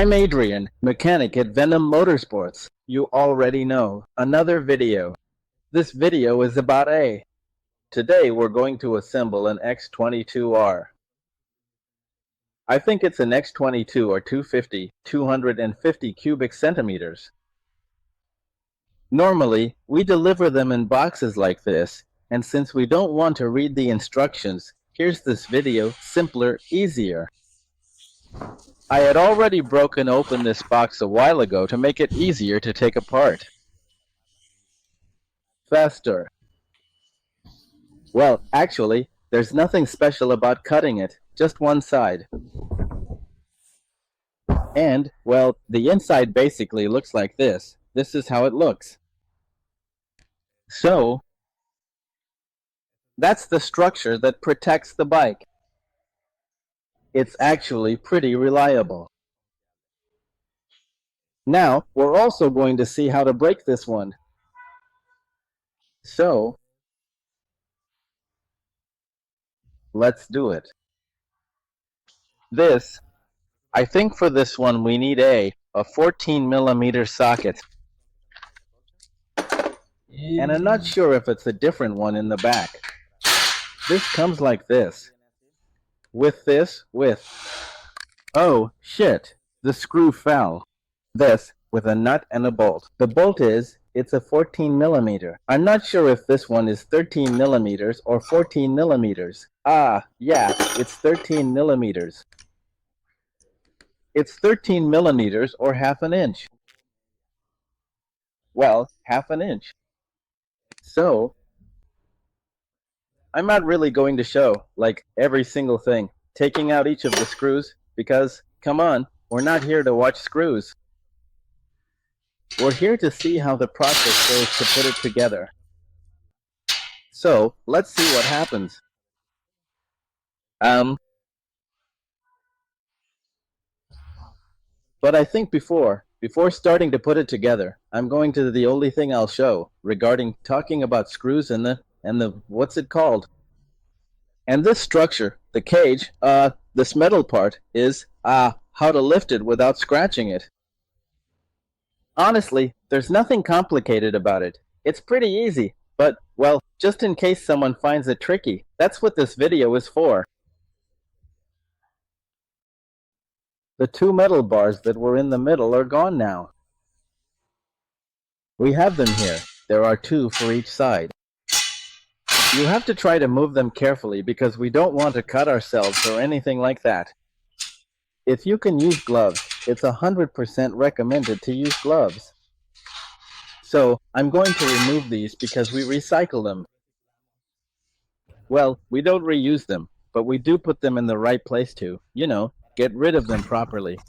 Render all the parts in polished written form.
I'm Adrian, mechanic at Venom Motorsports. You already know. Another video. This video is about A. Today we're going to assemble an X22R. I think it's an X22 or 250, 250 cubic centimeters. Normally, we deliver them in boxes like this, and since we don't want to read the instructions, here's this video, simpler, easier. I had already broken open this box a while ago to make it easier to take apart. Faster. Well, actually, there's nothing special about cutting it, just one side. And, well, the inside basically looks like this. This is how it looks. So, that's the structure that protects the bike. It's actually pretty reliable. Now, we're also going to see how to break this one. So, let's do it. I think for this one we need a 14mm socket. And I'm not sure if it's a different one in the back. This comes like this. Oh, shit, the screw fell. This with a nut and a bolt. The bolt it's a 14mm. I'm not sure if this one is 13mm or 14mm. Ah, yeah, it's 13mm. It's 13mm or half an inch. Well, half an inch. So, I'm not really going to show, like, every single thing, taking out each of the screws, because, come on, we're not here to watch screws. We're here to see how the process goes to put it together. So, let's see what happens. But I think before starting to put it together, I'm going to the only thing I'll show regarding talking about screws and the what's it called? And this structure, the cage, this metal part is how to lift it without scratching it. Honestly, there's nothing complicated about it. It's pretty easy, but, well, just in case someone finds it tricky, that's what this video is for. The two metal bars that were in the middle are gone now. We have them here. There are two for each side. You have to try to move them carefully because we don't want to cut ourselves or anything like that. If you can use gloves, it's 100% recommended to use gloves. So, I'm going to remove these because we recycle them. Well, we don't reuse them, but we do put them in the right place to, get rid of them properly.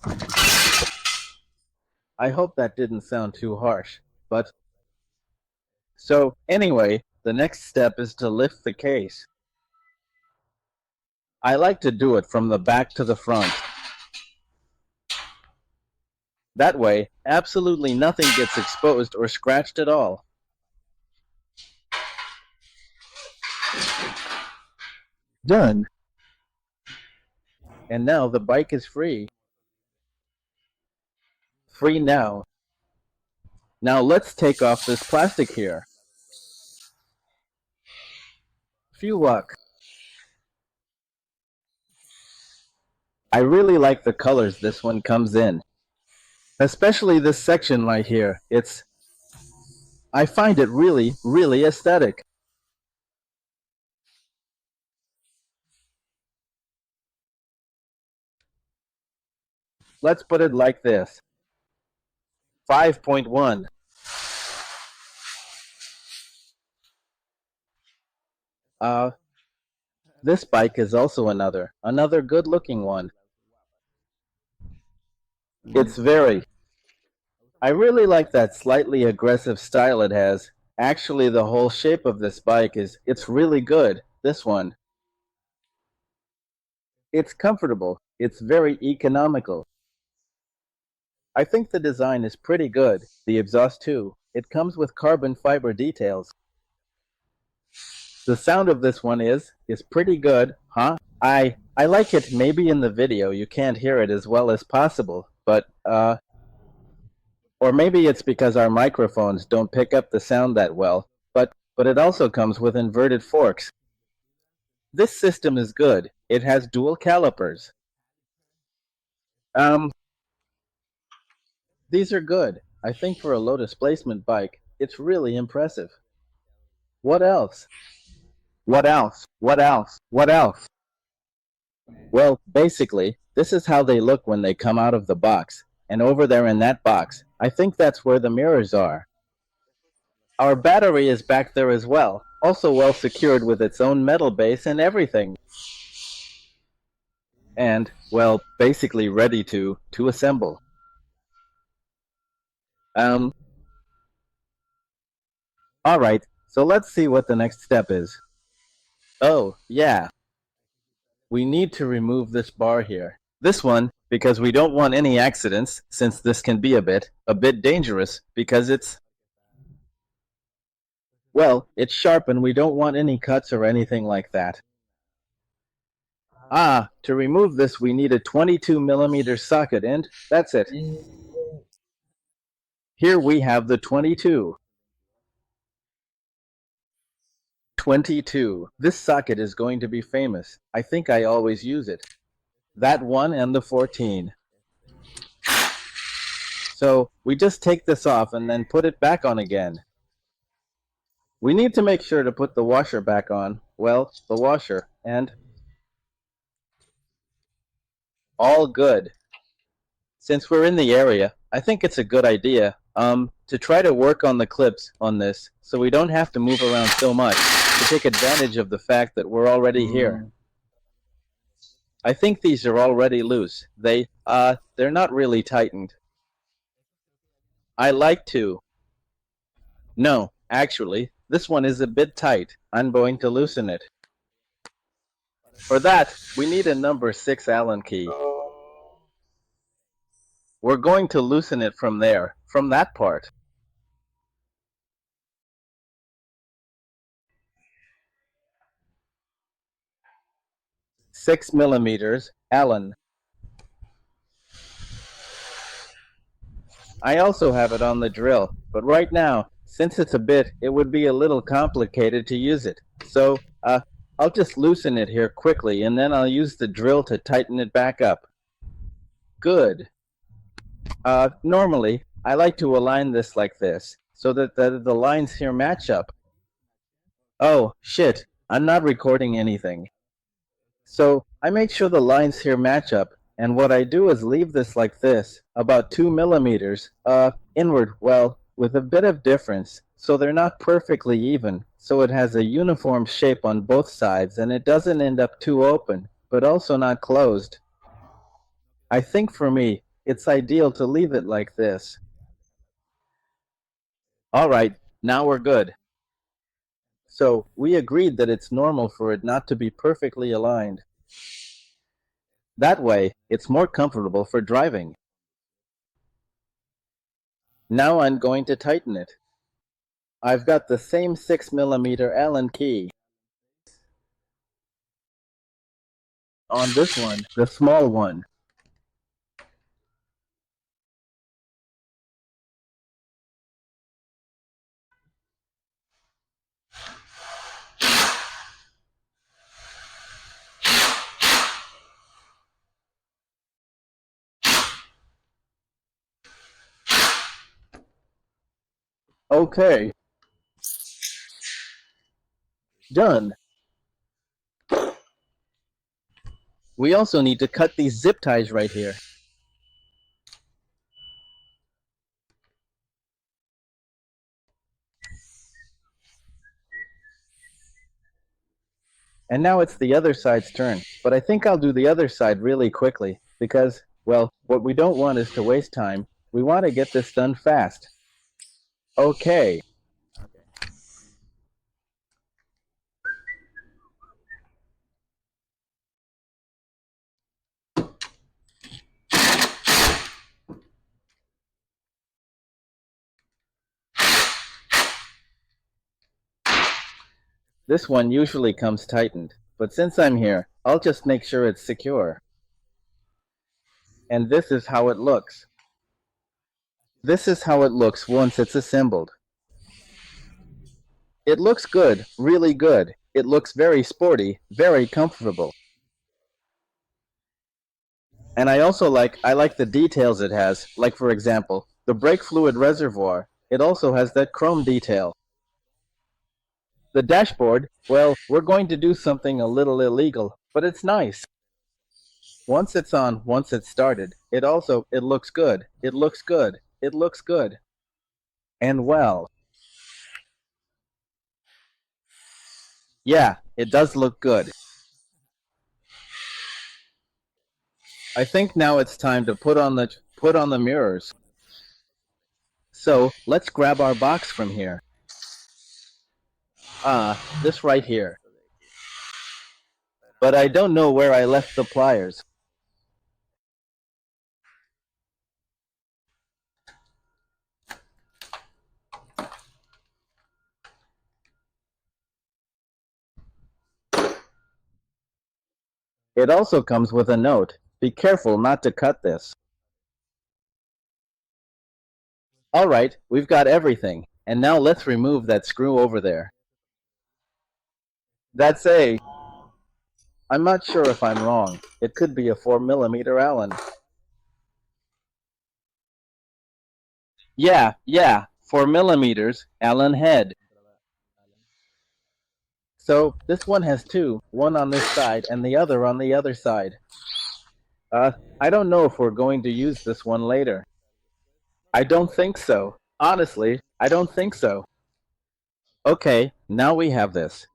I hope that didn't sound too harsh, but... So, anyway, the next step is to lift the case. I like to do it from the back to the front. That way, absolutely nothing gets exposed or scratched at all. Done. And now the bike is free. Free now. Now let's take off this plastic here. Few luck. I really like the colors this one comes in. Especially this section right here. I find it really, really aesthetic. Let's put it like this. 5.1. This bike is also another good-looking one. I really like that slightly aggressive style it has. Actually, the whole shape of this bike it's really good, this one. It's comfortable. It's very economical. I think the design is pretty good. The exhaust too. It comes with carbon fiber details. The sound of this one is pretty good, huh? I like it. Maybe in the video you can't hear it as well as possible, but Or maybe it's because our microphones don't pick up the sound that well, but it also comes with inverted forks. This system is good. It has dual calipers. Um, these are good. I think for a low displacement bike, it's really impressive. What else? What else? What else? What else? Well, basically, this is how they look when they come out of the box. And over there in that box, I think that's where the mirrors are. Our battery is back there as well, also well secured with its own metal base and everything. And, well, basically ready to assemble. Um, alright, so let's see what the next step is. Oh, yeah. We need to remove this bar here. This one, because we don't want any accidents, since this can be a bit dangerous, because well, it's sharp and we don't want any cuts or anything like that. Ah, to remove this we need a 22mm socket and that's it. Here we have the 22. 22. This socket is going to be famous. I think I always use it. That one and the 14. So we just take this off and then put it back on again. We need to make sure to put the washer back on. Well, the washer. And all good. Since we're in the area, I think it's a good idea to try to work on the clips on this so we don't have to move around so much to take advantage of the fact that we're already here. I think these are already loose. They're not really tightened. I like to. No, actually, this one is a bit tight. I'm going to loosen it. For that, we need a number 6 Allen key. We're going to loosen it from there, from that part. $6mm Allen. I also have it on the drill, but right now, since it's a bit, it would be a little complicated to use it. So, I'll just loosen it here quickly, and then I'll use the drill to tighten it back up. Good. Normally, I like to align this like this, so that the lines here match up. Oh, shit, I'm not recording anything. So, I make sure the lines here match up, and what I do is leave this like this, about 2mm, inward, well, with a bit of difference, so they're not perfectly even, so it has a uniform shape on both sides, and it doesn't end up too open, but also not closed. I think for me, it's ideal to leave it like this. Alright, now we're good. So, we agreed that it's normal for it not to be perfectly aligned. That way, it's more comfortable for driving. Now I'm going to tighten it. I've got the same 6mm Allen key. On this one, the small one. Okay. Done. We also need to cut these zip ties right here. And now it's the other side's turn. But I think I'll do the other side really quickly because, well, what we don't want is to waste time. We want to get this done fast. Okay. This one usually comes tightened, but since I'm here, I'll just make sure it's secure. And this is how it looks. This is how it looks once it's assembled. It looks good, really good. It looks very sporty, very comfortable. And I like the details it has, like for example, the brake fluid reservoir. It also has that chrome detail. The dashboard, well, we're going to do something a little illegal, but it's nice. Once it's on, once it's started, it looks good. It looks good. It looks good. And well, yeah, it does look good. I think now it's time to put on the mirrors. So, let's grab our box from here. This right here. But I don't know where I left the pliers. It also comes with a note. Be careful not to cut this. Alright, we've got everything. And now let's remove that screw over there. That's a... I'm not sure if I'm wrong. It could be a 4mm Allen. Yeah, 4mm Allen head. So this one has two, one on this side and the other on the other side. I don't know if we're going to use this one later. I don't think so. Honestly, I don't think so. Okay, now we have this.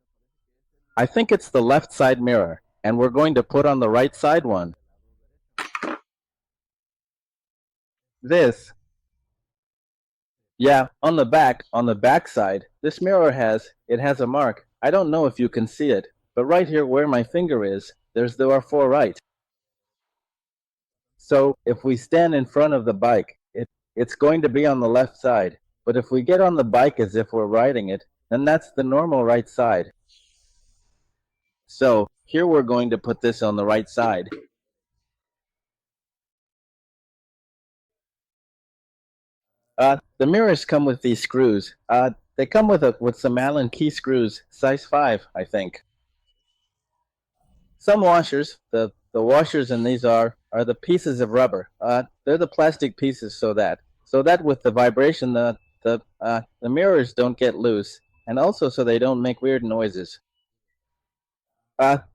I think it's the left side mirror, and we're going to put on the right side one. This. Yeah, on the back side, this mirror has a mark. I don't know if you can see it, but right here where my finger is, there are four right. So if we stand in front of the bike, it's going to be on the left side. But if we get on the bike as if we're riding it, then that's the normal right side. So here we're going to put this on the right side. The mirrors come with these screws. They come with some Allen key screws, size 5, I think. Some washers, the washers in these are the pieces of rubber. They're the plastic pieces so that with the vibration the mirrors don't get loose, and also so they don't make weird noises.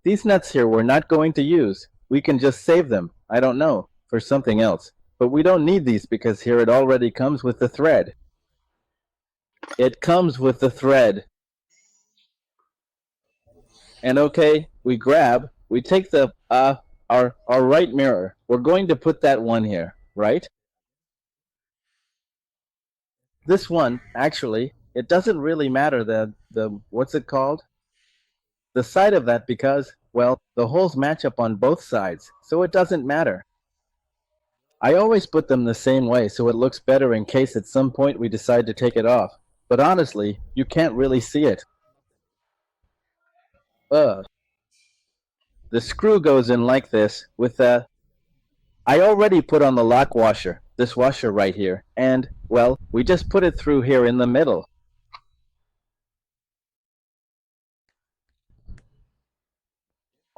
These nuts here we're not going to use. We can just save them, I don't know, for something else. But we don't need these because here it already comes with the thread. It comes with the thread. And okay, we take the our right mirror. We're going to put that one here, right? This one, actually, it doesn't really matter the what's it called? The side of that because, well, the holes match up on both sides, so it doesn't matter. I always put them the same way so it looks better in case at some point we decide to take it off. But honestly, you can't really see it. The screw goes in like this with the... I already put on the lock washer, this washer right here, and, well, we just put it through here in the middle.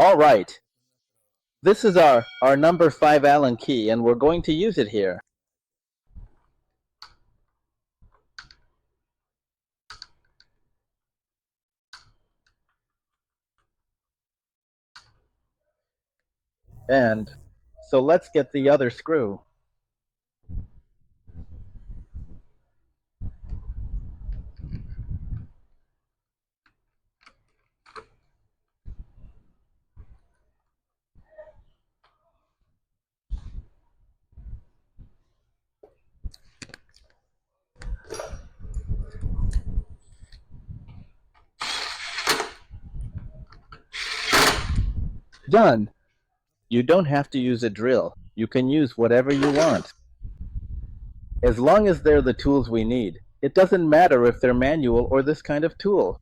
Alright, this is our number 5 Allen key, and we're going to use it here. And so let's get the other screw. Done. You don't have to use a drill. You can use whatever you want. As long as they're the tools we need. It doesn't matter if they're manual or this kind of tool.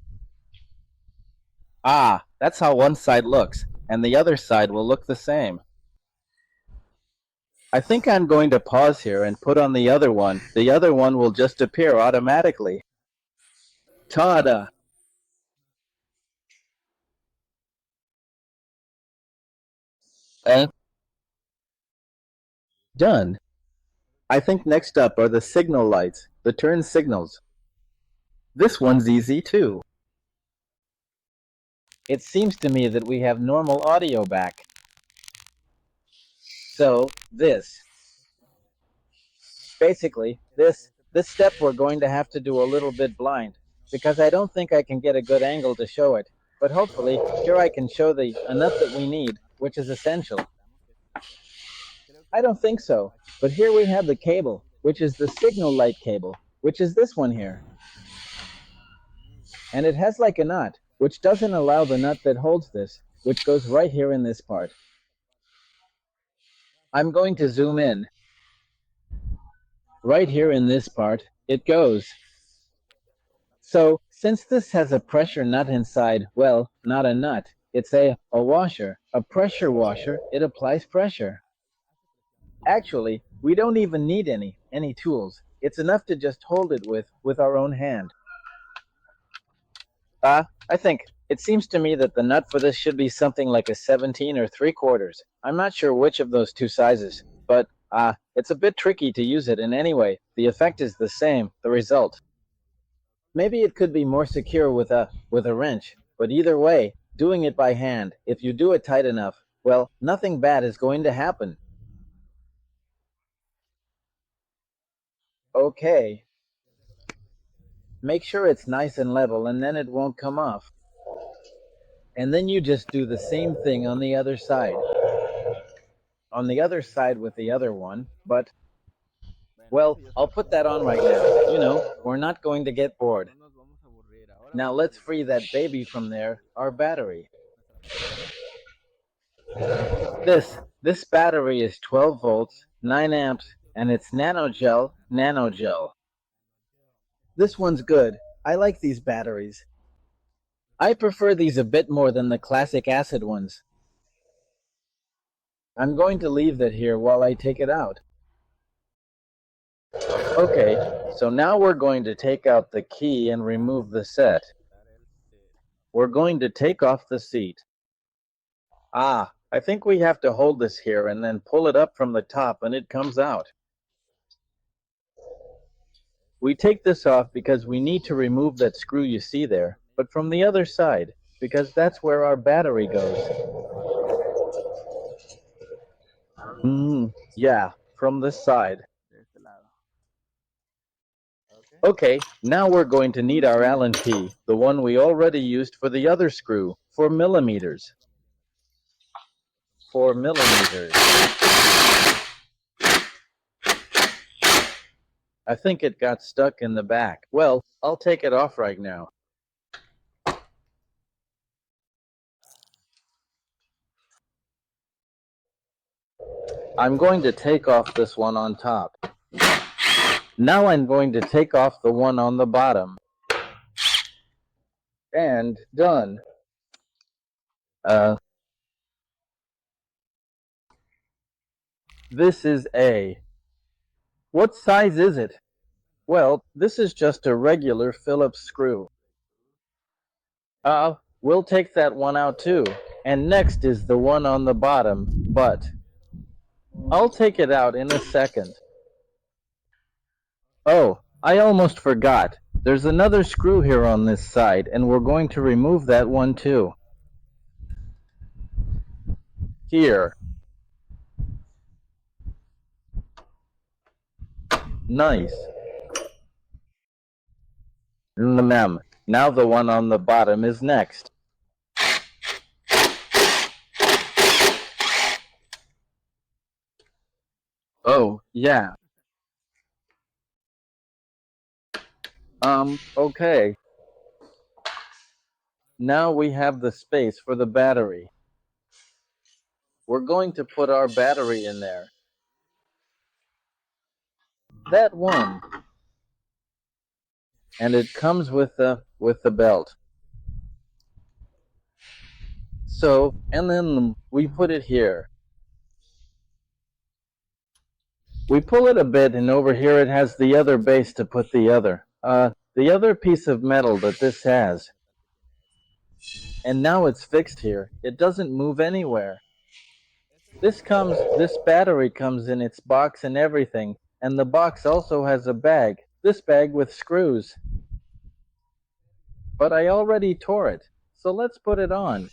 That's how one side looks, and the other side will look the same. I think I'm going to pause here and put on the other one. The other one will just appear automatically. Ta-da! And done. I think next up are the signal lights, the turn signals. This one's easy too. It seems to me that we have normal audio back. So, basically, this step we're going to have to do a little bit blind, because I don't think I can get a good angle to show it. But hopefully, here I can show enough that we need, which is essential. I don't think so, but here we have the cable, which is the signal light cable, which is this one here. And it has like a nut, which doesn't allow the nut that holds this, which goes right here in this part. I'm going to zoom in. Right here in this part, it goes. So, since this has a pressure nut inside, well, not a nut, it's a washer, a pressure washer, it applies pressure. Actually, we don't even need any tools. It's enough to just hold it with our own hand. I think it seems to me that the nut for this should be something like a 17 or 3/4. I'm not sure which of those two sizes, but it's a bit tricky to use it in any way. The effect is the same, the result. Maybe it could be more secure with a wrench, but either way, doing it by hand, if you do it tight enough, well, nothing bad is going to happen. Okay. Make sure it's nice and level and then it won't come off. And then you just do the same thing on the other side. On the other side with the other one, but, well, I'll put that on right now. You know, we're not going to get bored. Now let's free that baby from there, our battery. This battery is 12 volts, 9 amps, and it's nanogel. This one's good. I like these batteries. I prefer these a bit more than the classic acid ones. I'm going to leave that here while I take it out. Okay, so now we're going to take out the key and remove the set. We're going to take off the seat. I think we have to hold this here and then pull it up from the top and it comes out. We take this off because we need to remove that screw you see there, but from the other side, because that's where our battery goes. Yeah, from this side. Okay, now we're going to need our Allen key, the one we already used for the other screw, 4 millimeters. 4 millimeters. I think it got stuck in the back. Well, I'll take it off right now. I'm going to take off this one on top. Now I'm going to take off the one on the bottom. And done. This is A. What size is it? Well, this is just a regular Phillips screw. We'll take that one out too. And next is the one on the bottom, but I'll take it out in a second. Oh, I almost forgot. There's another screw here on this side, and we're going to remove that one too. Here. Nice. Now the one on the bottom is next. Oh, yeah. Okay. Now we have the space for the battery. We're going to put our battery in there. That one. And it comes with the belt. So, and then we put it here. We pull it a bit, and over here it has the other base to put the other piece of metal that this has. And now it's fixed here. It doesn't move anywhere. This battery comes in its box and everything, and the box also has a bag. This bag with screws. But I already tore it, so let's put it on.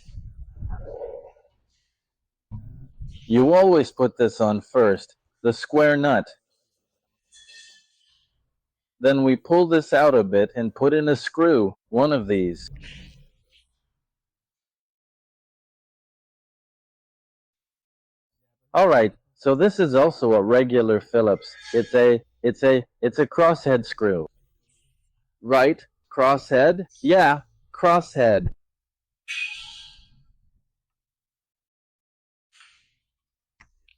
You always put this on first, the square nut. Then we pull this out a bit and put in a screw, one of these. Alright, so this is also a regular Phillips. It's a crosshead screw. Right? Crosshead? Yeah, crosshead.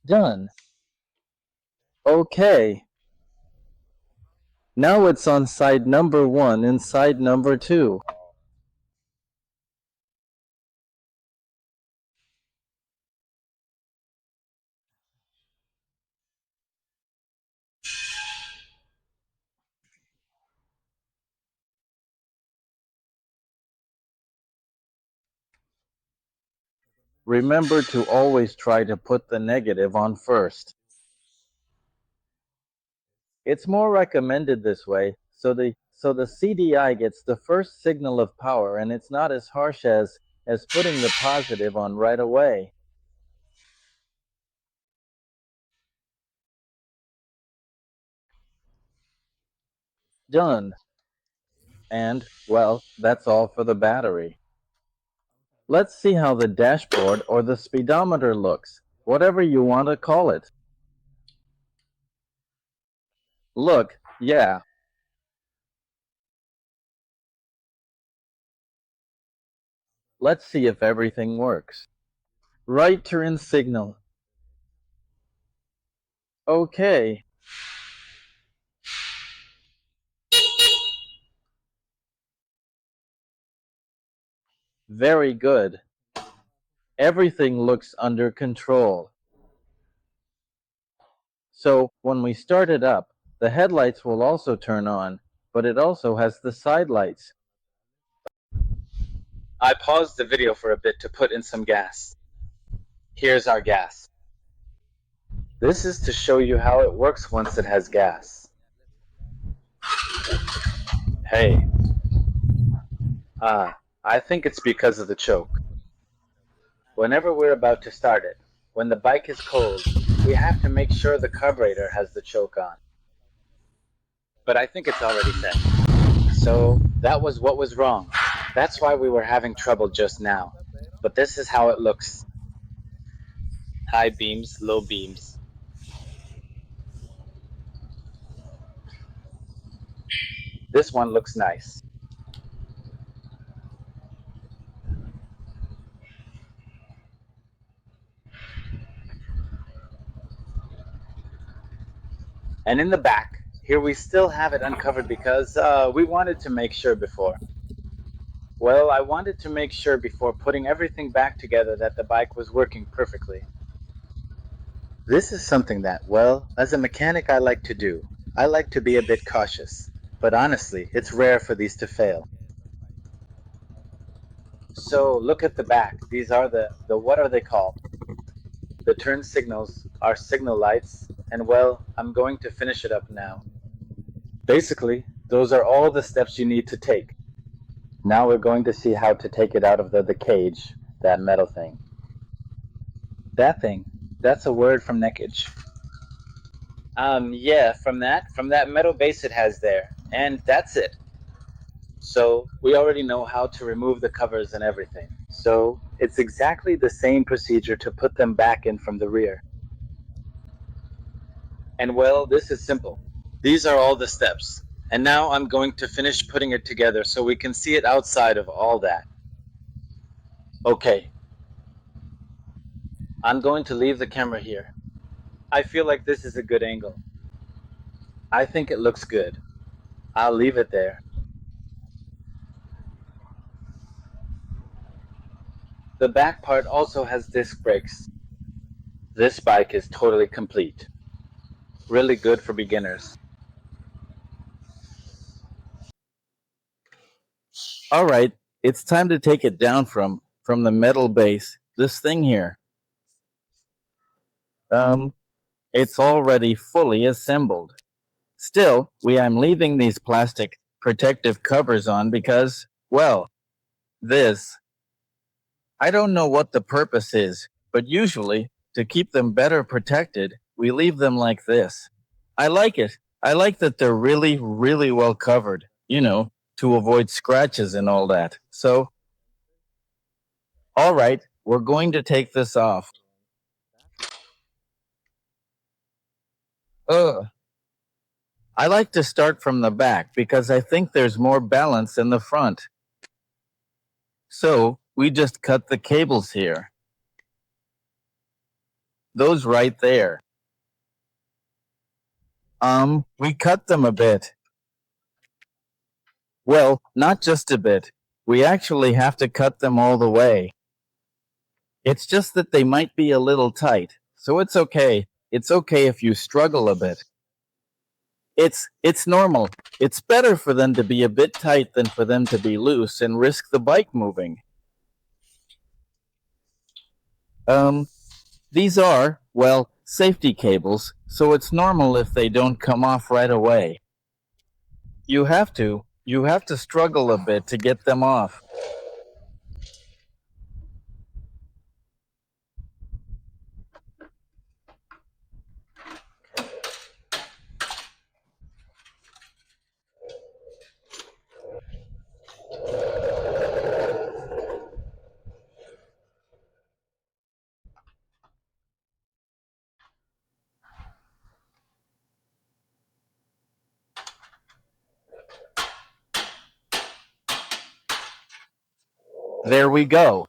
Done. Okay. Now it's on side number 1 and side number 2. Remember to always try to put the negative on first. It's more recommended this way, so the CDI gets the first signal of power, and it's not as harsh as putting the positive on right away. Done. And, well, that's all for the battery. Let's see how the dashboard or the speedometer looks, whatever you want to call it. Look, yeah. Let's see if everything works. Right turn signal. Okay. Very good. Everything looks under control. So, when we start it up, the headlights will also turn on, but it also has the side lights. I paused the video for a bit to put in some gas. Here's our gas. This is to show you how it works once it has gas. Hey. I think it's because of the choke. Whenever we're about to start it, when the bike is cold, we have to make sure the carburetor has the choke on. But I think it's already set. So that was what was wrong. That's why we were having trouble just now. But this is how it looks. High beams, low beams. This one looks nice. And in the back, here we still have it uncovered because we wanted to make sure before. Well, I wanted to make sure before putting everything back together that the bike was working perfectly. This is something that, well, as a mechanic I like to do. I like to be a bit cautious, but honestly, it's rare for these to fail. So look at the back. These are the what are they called? The turn signals are signal lights, and well, I'm going to finish it up now. Basically, those are all the steps you need to take. Now we're going to see how to take it out of the cage, that metal thing. That thing, that's a word from neckage. Yeah, from that metal base it has there, and that's it. So we already know how to remove the covers and everything. So it's exactly the same procedure to put them back in from the rear. And well, this is simple. These are all the steps. And now I'm going to finish putting it together so we can see it outside of all that. Okay. I'm going to leave the camera here. I feel like this is a good angle. I think it looks good. I'll leave it there. The back part also has disc brakes. This bike is totally complete. really good for beginners. All right, it's time to take it down from the metal base. This thing here. Um, it's already fully assembled. Still, I'm leaving these plastic protective covers on because, well, this, I don't know what the purpose is, but usually, to keep them better protected, we leave them like this. I like it. I like that they're really, really well covered, to avoid scratches and all that. So, all right, we're going to take this off. Ugh. I like to start from the back because I think there's more balance in the front. So, we just cut the cables here. Those right there. We cut them a bit. Well, not just a bit. We actually have to cut them all the way. It's just that they might be a little tight, so it's okay. It's okay if you struggle a bit. It's normal. It's better for them to be a bit tight than for them to be loose and risk the bike moving. These are, well, safety cables, so it's normal if they don't come off right away. You have to struggle a bit to get them off. There we go.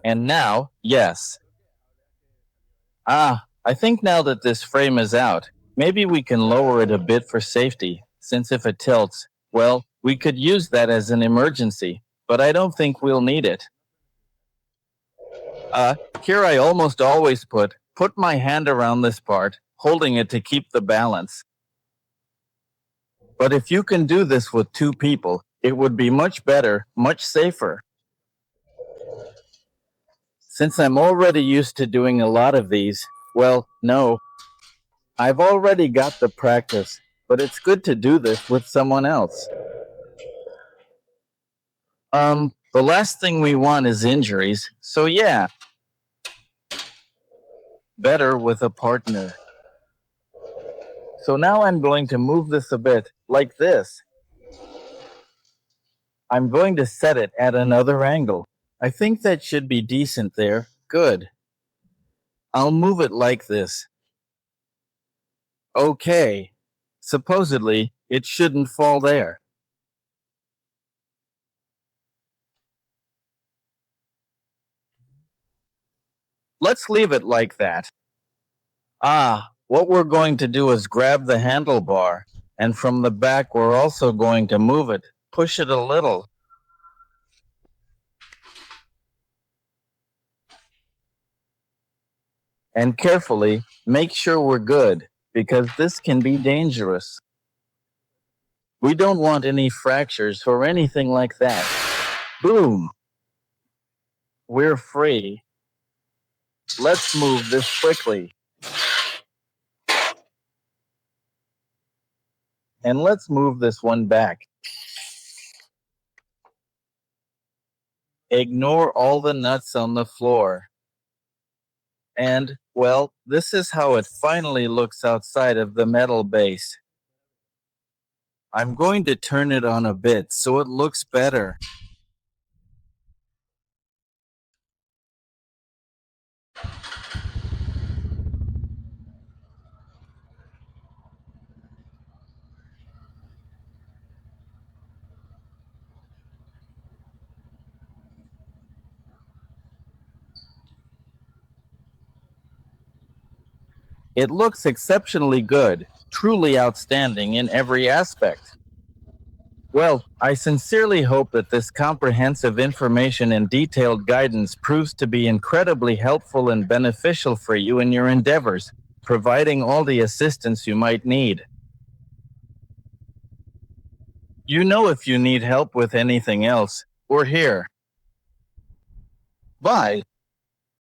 And now, yes. I think now that this frame is out, maybe we can lower it a bit for safety, since if it tilts, well, we could use that as an emergency, but I don't think we'll need it. Here I almost always put my hand around this part, holding it to keep the balance. But if you can do this with two people, it would be much better, much safer. Since I'm already used to doing a lot of these, well, no, I've already got the practice, but it's good to do this with someone else. The last thing we want is injuries, so yeah, better with a partner. So now I'm going to move this a bit, like this. I'm going to set it at another angle. I think that should be decent there. Good. I'll move it like this. Okay. Supposedly, it shouldn't fall there. Let's leave it like that. What we're going to do is grab the handlebar, and from the back we're also going to move it, push it a little. And carefully make sure we're good, because this can be dangerous. We don't want any fractures or anything like that. Boom! We're free. Let's move this quickly. And let's move this one back. Ignore all the nuts on the floor. And, well, this is how it finally looks outside of the metal base. I'm going to turn it on a bit so it looks better. It looks exceptionally good, truly outstanding in every aspect. Well, I sincerely hope that this comprehensive information and detailed guidance proves to be incredibly helpful and beneficial for you in your endeavors, providing all the assistance you might need. You know, if you need help with anything else, we're here. Bye.